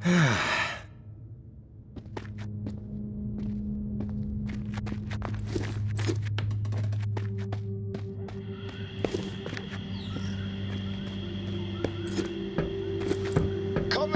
Coming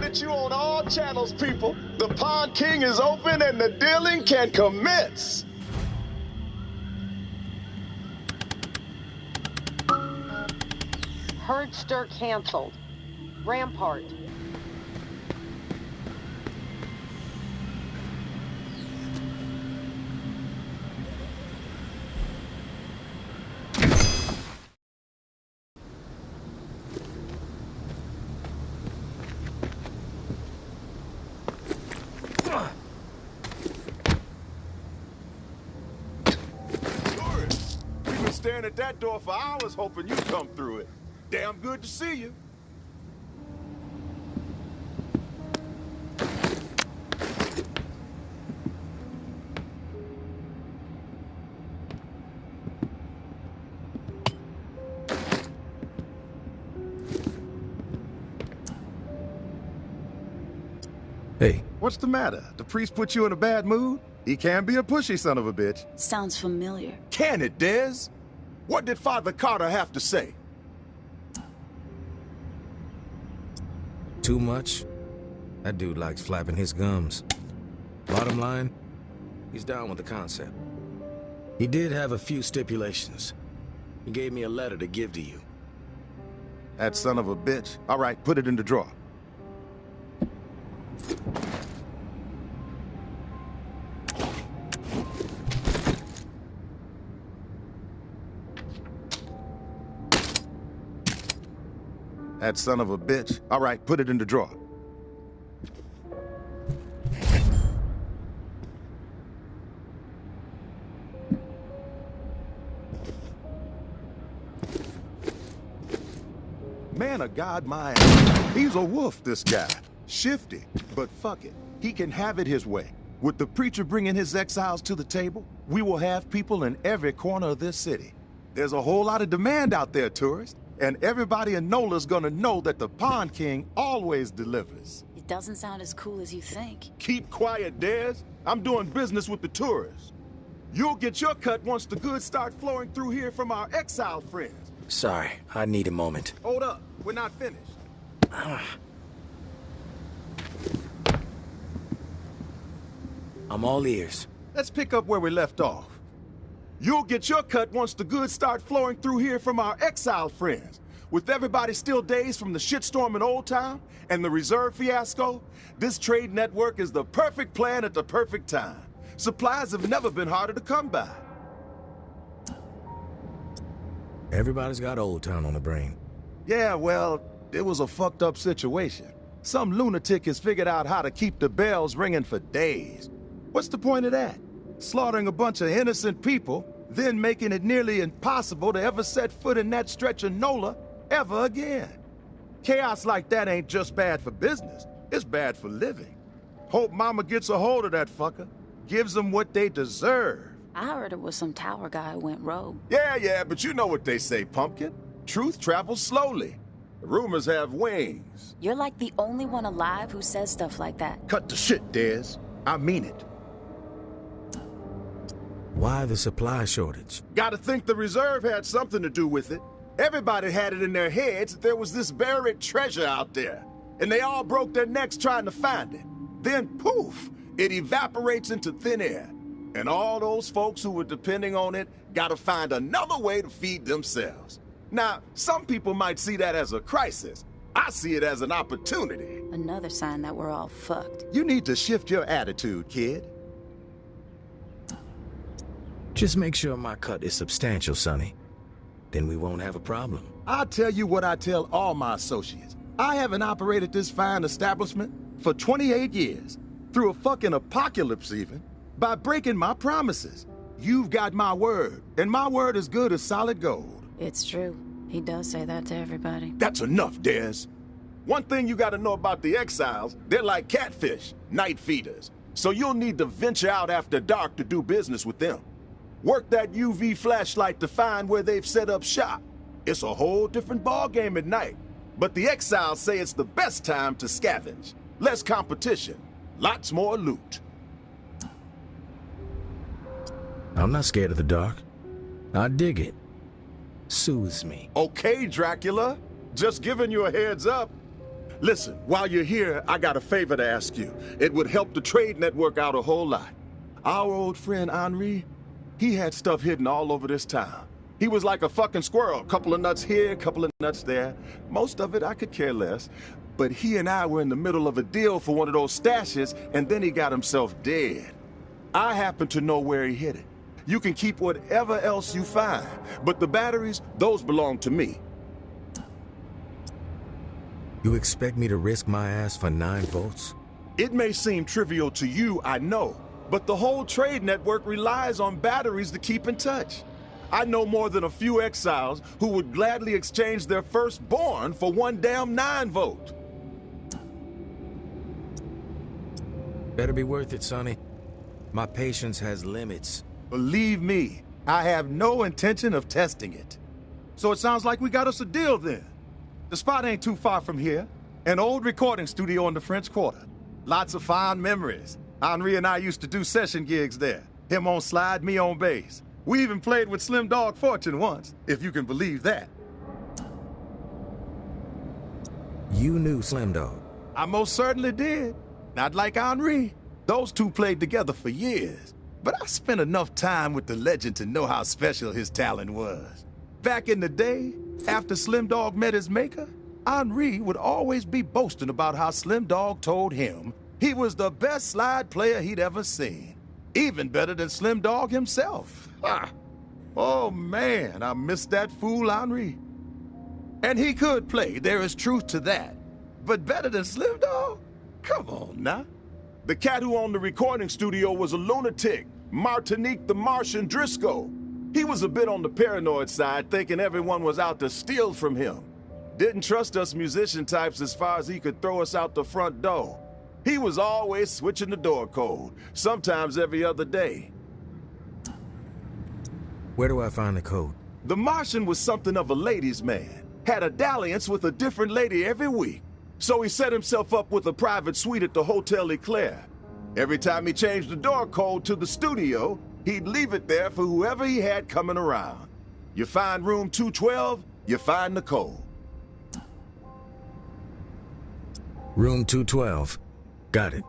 at you on all channels, people. The Pawn King is open and the dealing can commence. Herd stir canceled. Rampart. We've been staring at that door for hours hoping you'd come through it. Damn good to see you. Hey. What's the matter? The priest put you in a bad mood? He can be a pushy son of a bitch. Sounds familiar. Can it, Dez? What did Father Carter have to say? Too much? That dude likes flapping his gums. Bottom line, he's down with the concept. He did have a few stipulations. He gave me a letter to give to you. That son of a bitch. All right, put it in the drawer. That son of a bitch. All right, put it in the drawer. Man of God, my ass. He's a wolf, this guy. Shifty, but fuck it. He can have it his way. With the preacher bringing his exiles to the table, we will have people in every corner of this city. There's a whole lot of demand out there, tourists. And everybody in NOLA's gonna know that the Pawn King always delivers. It doesn't sound as cool as you think. Keep quiet, Dez. I'm doing business with the tourists. You'll get your cut once the goods start flowing through here from our exile friends. Sorry, I need a moment. Hold up, we're not finished. I'm all ears. Let's pick up where we left off. You'll get your cut once the goods start flowing through here from our exile friends. With everybody still dazed from the shitstorm in Old Town and the reserve fiasco, this trade network is the perfect plan at the perfect time. Supplies have never been harder to come by. Everybody's got Old Town on the brain. Yeah, well, it was a fucked up situation. Some lunatic has figured out how to keep the bells ringing for days. What's the point of that? Slaughtering a bunch of innocent people, then making it nearly impossible to ever set foot in that stretch of NOLA ever again. Chaos like that ain't just bad for business, it's bad for living. Hope Mama gets a hold of that fucker, gives them what they deserve. I heard it was some tower guy who went rogue. Yeah, but you know what they say, Pumpkin. Truth travels slowly. Rumors have wings. You're like the only one alive who says stuff like that. Cut the shit, Dez. I mean it. Why the supply shortage? Gotta think the reserve had something to do with it. Everybody had it in their heads that there was this buried treasure out there. And they all broke their necks trying to find it. Then poof, it evaporates into thin air. And all those folks who were depending on it gotta find another way to feed themselves. Now, some people might see that as a crisis. I see it as an opportunity. Another sign that we're all fucked. You need to shift your attitude, kid. Just make sure my cut is substantial, Sonny. Then we won't have a problem. I'll tell you what I tell all my associates. I haven't operated this fine establishment for 28 years, through a fucking apocalypse even, by breaking my promises. You've got my word, and my word is good as solid gold. It's true. He does say that to everybody. That's enough, Dez. One thing you gotta know about the exiles, they're like catfish, night feeders. So you'll need to venture out after dark to do business with them. Work that UV flashlight to find where they've set up shop. It's a whole different ballgame at night. But the exiles say it's the best time to scavenge. Less competition. Lots more loot. I'm not scared of the dark. I dig it. Soothes me. Okay, Dracula. Just giving you a heads up. Listen, while you're here, I got a favor to ask you. It would help the trade network out a whole lot. Our old friend Henri, he had stuff hidden all over this town. He was like a fucking squirrel. Couple of nuts here, couple of nuts there. Most of it I could care less. But he and I were in the middle of a deal for one of those stashes, and then he got himself dead. I happen to know where he hid it. You can keep whatever else you find, but the batteries, those belong to me. You expect me to risk my ass for 9 votes? It may seem trivial to you, I know, but the whole trade network relies on batteries to keep in touch. I know more than a few exiles who would gladly exchange their firstborn for one damn 9 vote. Better be worth it, Sonny. My patience has limits. Believe me, I have no intention of testing it. So it sounds like we got us a deal then. The spot ain't too far from here. An old recording studio in the French Quarter. Lots of fond memories. Henri and I used to do session gigs there. Him on slide, me on bass. We even played with Slim Dog Fortune once, if you can believe that. You knew Slim Dog? I most certainly did. Not like Henri. Those two played together for years. But I spent enough time with the legend to know how special his talent was. Back in the day, after Slim Dog met his maker, Henri would always be boasting about how Slim Dog told him he was the best slide player he'd ever seen. Even better than Slim Dog himself. Ha! Oh man, I miss that fool Henri. And he could play, there is truth to that. But better than Slim Dog? Come on now. The cat who owned the recording studio was a lunatic, Martinique the Martian Driscoll. He was a bit on the paranoid side, thinking everyone was out to steal from him. Didn't trust us musician types as far as he could throw us out the front door. He was always switching the door code, sometimes every other day. Where do I find the code? The Martian was something of a ladies' man. Had a dalliance with a different lady every week. So he set himself up with a private suite at the Hotel Eclair. Every time he changed the door code to the studio, he'd leave it there for whoever he had coming around. You find room 212, you find the code. Room 212. Got it.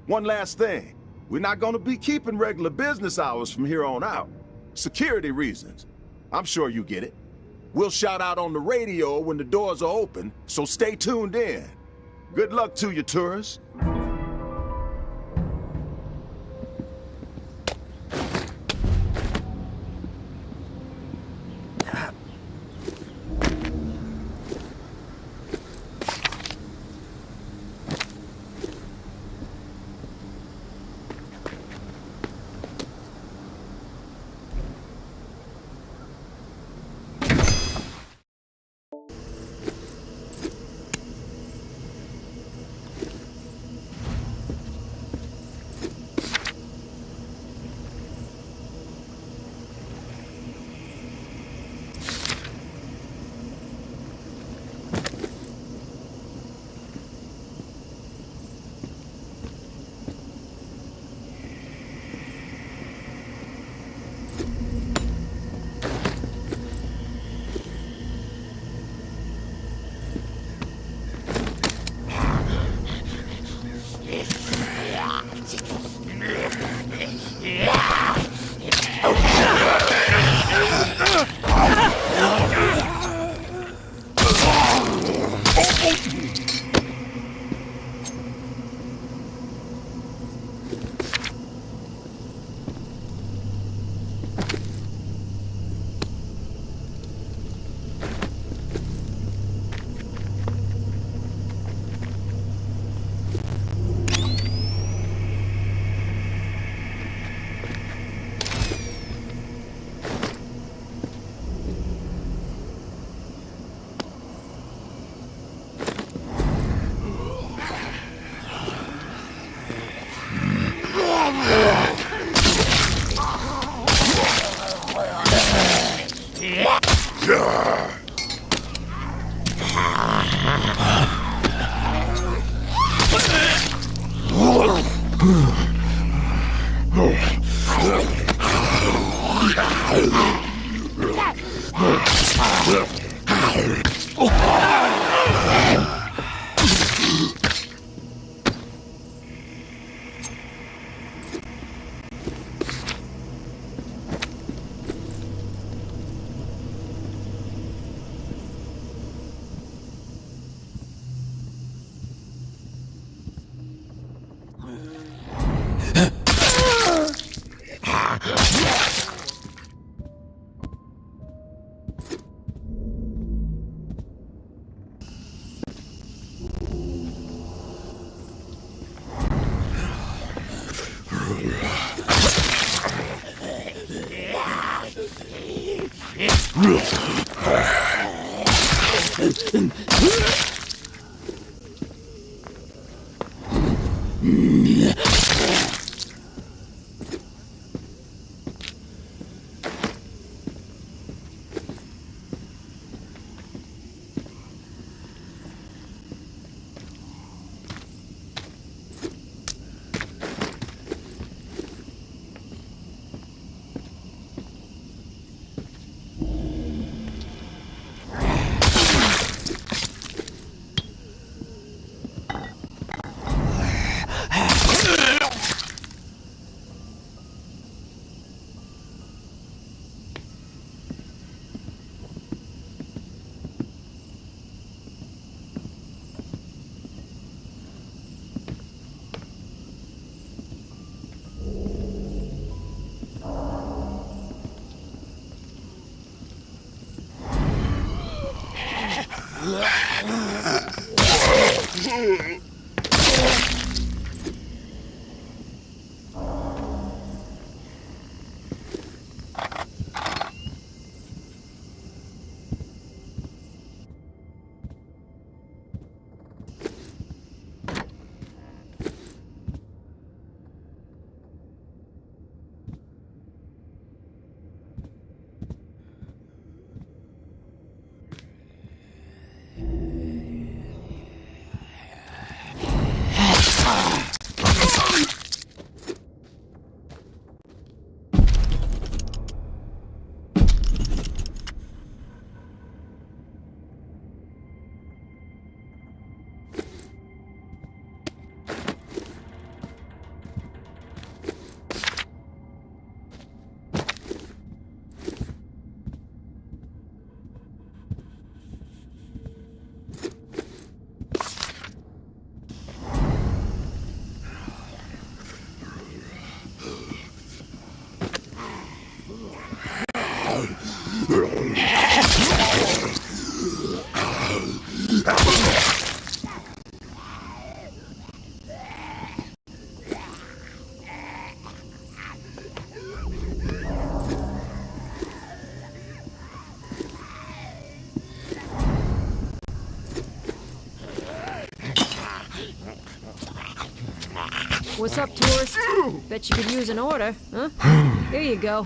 One last thing. We're not gonna be keeping regular business hours from here on out. Security reasons. I'm sure you get it. We'll shout out on the radio when the doors are open, so stay tuned in. Good luck to you, tourists. What's up, tourist? Bet you could use an order, huh? Here you go.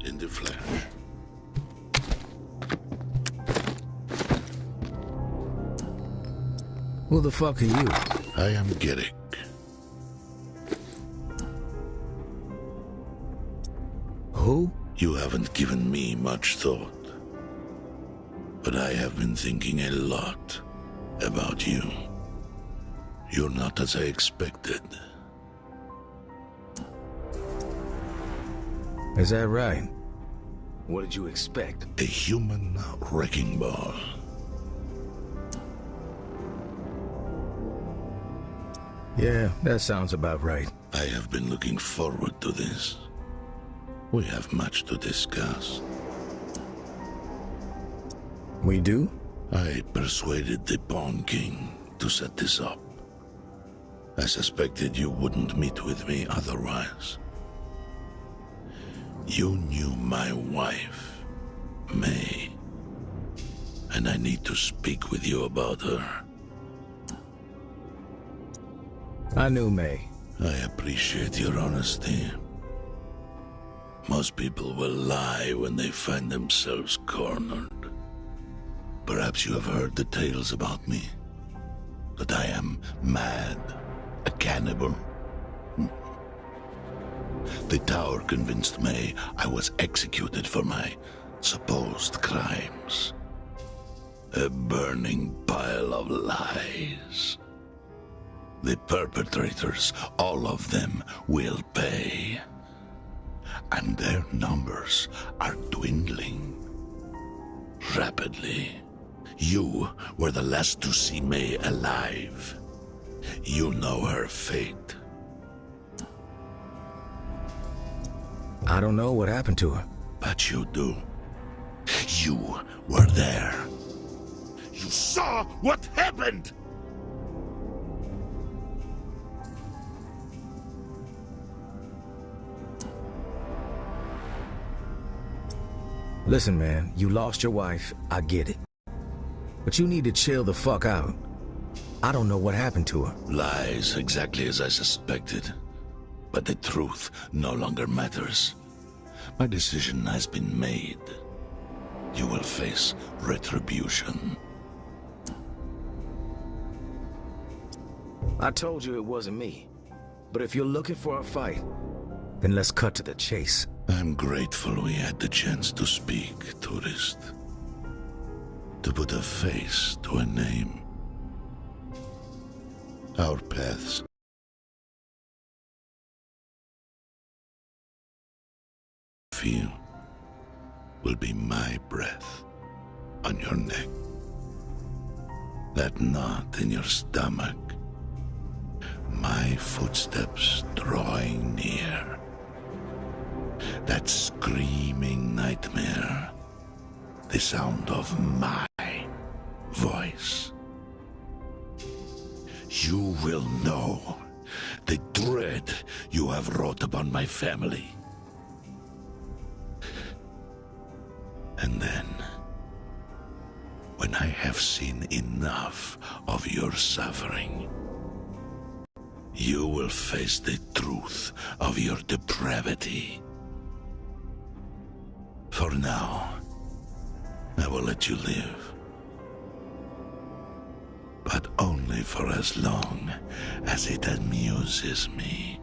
In the flesh. Who the fuck are you? I am Garrick. Who? You haven't given me much thought, but I have been thinking a lot about you. You're not as I expected. Is that right? What did you expect? A human wrecking ball. Yeah, that sounds about right. I have been looking forward to this. We have much to discuss. We do? I persuaded the Pawn King to set this up. I suspected you wouldn't meet with me otherwise. You knew my wife, May, and I need to speak with you about her. I knew May. I appreciate your honesty. Most people will lie when they find themselves cornered. Perhaps you have heard the tales about me. That I am mad, a cannibal. The tower convinced May I was executed for my supposed crimes. A burning pile of lies. The perpetrators, all of them, will pay. And their numbers are dwindling. Rapidly. You were the last to see May alive. You know her fate. I don't know what happened to her. By what you do. You were there. You saw what happened! Listen, man, you lost your wife, I get it. But you need to chill the fuck out. I don't know what happened to her. Lies, exactly as I suspected. But the truth no longer matters. My decision has been made. You will face retribution. I told you it wasn't me. But if you're looking for a fight, then let's cut to the chase. I'm grateful we had the chance to speak, tourist. To put a face to a name. Our paths feel will be my breath on your neck. That knot in your stomach. My footsteps drawing near. That screaming nightmare. The sound of my voice. You will know the dread you have wrought upon my family. And then, when I have seen enough of your suffering, you will face the truth of your depravity. For now, I will let you live. But only for as long as it amuses me.